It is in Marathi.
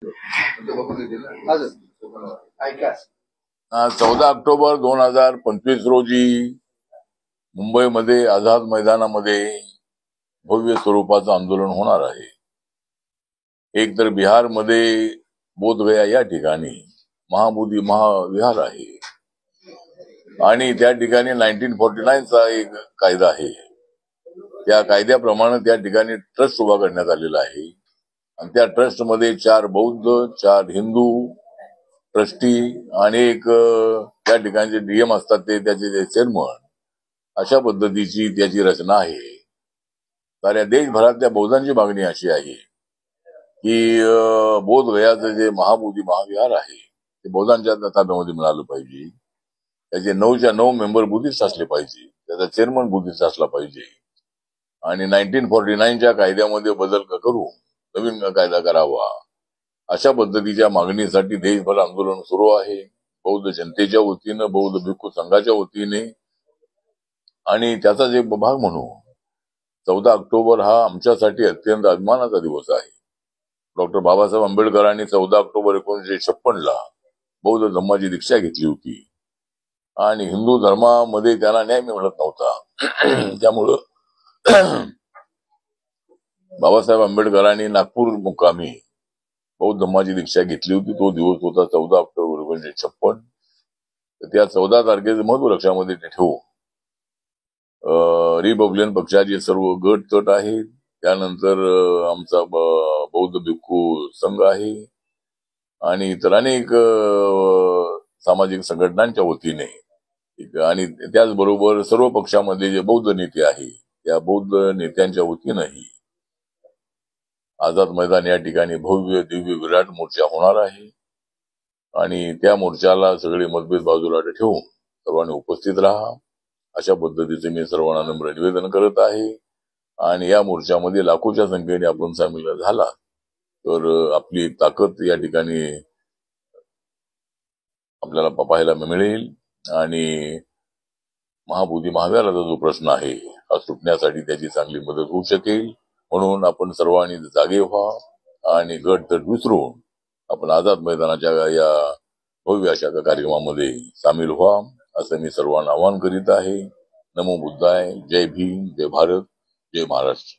14 ऑक्टोबर 2025 रोजी मुंबईमध्ये आझाद मैदानामध्ये भव्य स्वरूपाचं आंदोलन होणार आहे. एक तर बिहारमध्ये बोधगया या ठिकाणी महाबोधी महाविहार आहे आणि त्या ठिकाणी 1949चा एक कायदा आहे. त्या कायद्याप्रमाणे त्या ठिकाणी ट्रस्ट उभा करण्यात आलेला आहे आणि त्या ट्रस्टमध्ये 4 बौद्ध, 4 हिंदू ट्रस्टी आणि एक त्या ठिकाणचे डीएम असतात ते त्याचे चेअरमन, अशा पद्धतीची त्याची रचना आहे. तर या देशभरातल्या बौद्धांची मागणी अशी आहे की बोधगयाचं जे महाबोधी महाविहार आहे ते बौद्धांच्या ताब्यामध्ये मिळालं पाहिजे. त्याचे 9च्या 9 मेंबर बुद्धिस्ट असले पाहिजे, त्याचा चेअरमन बुद्धिस्ट असला पाहिजे आणि 1949च्या कायद्यामध्ये बदल करून नवीन कायदा करावा, अशा पद्धतीच्या मागणीसाठी देशभर आंदोलन सुरू आहे. बौद्ध जनतेच्या वतीनं, बौद्ध भिक्खू संघाच्या वतीने आणि त्याचाच एक भाग म्हणून 14 ऑक्टोबर हा आमच्यासाठी अत्यंत अभिमानाचा दिवस आहे. डॉक्टर बाबासाहेब आंबेडकरांनी 14 ऑक्टोबर 1956ला बौद्ध धम्माची दीक्षा घेतली होती आणि हिंदू धर्मामध्ये त्यांना न्याय मिळत नव्हता. त्यामुळं बाबासाहेब आंबेडकरांनी नागपूर मुक्कामी बौद्ध धम्माची दीक्षा घेतली होती. तो दिवस होता 14 ऑक्टोबर 1956. त्या 14 तारखेचं महत्व लक्षामध्ये ठेवून रिपब्लिकन पक्षाचे सर्व गट तट आहेत, त्यानंतर आमचा बौद्ध भिक्खू संघ आहे आणि इतर अनेक सामाजिक संघटनांच्या वतीने आणि त्याचबरोबर सर्व पक्षामध्ये जे बौद्ध नेते आहेत त्या बौद्ध नेत्यांच्या वतीनंही आझाद मैदान या ठिकाणी भव्य दिव्य विराट मोर्चा होणार आहे आणि त्या मोर्चाला सगळे मतभेद बाजूला ठेवून सर्वांनी उपस्थित राहा, अशा पद्धतीचे मी सर्वांना नम्र निवेदन करत आहे. आणि या मोर्चामध्ये लाखोच्या संख्येने आपण सामील झाला तर आपली ताकद या ठिकाणी आपल्याला पाहायला मिळेल आणि महाबोधी महाविहाराचा जो प्रश्न आहे हा सुटण्यासाठी त्याची चांगली मदत होऊ शकेल. म्हणून आपण सर्वांनी जागे व्हा आणि गट तट विसरून आपण आझाद मैदानाच्या या भव्य अशा कार्यक्रमामध्ये सामील व्हा, असं मी सर्वांना आवाहन करीत आहे. नमो बुद्धाय. जय भीम, जय भारत, जय महाराष्ट्र.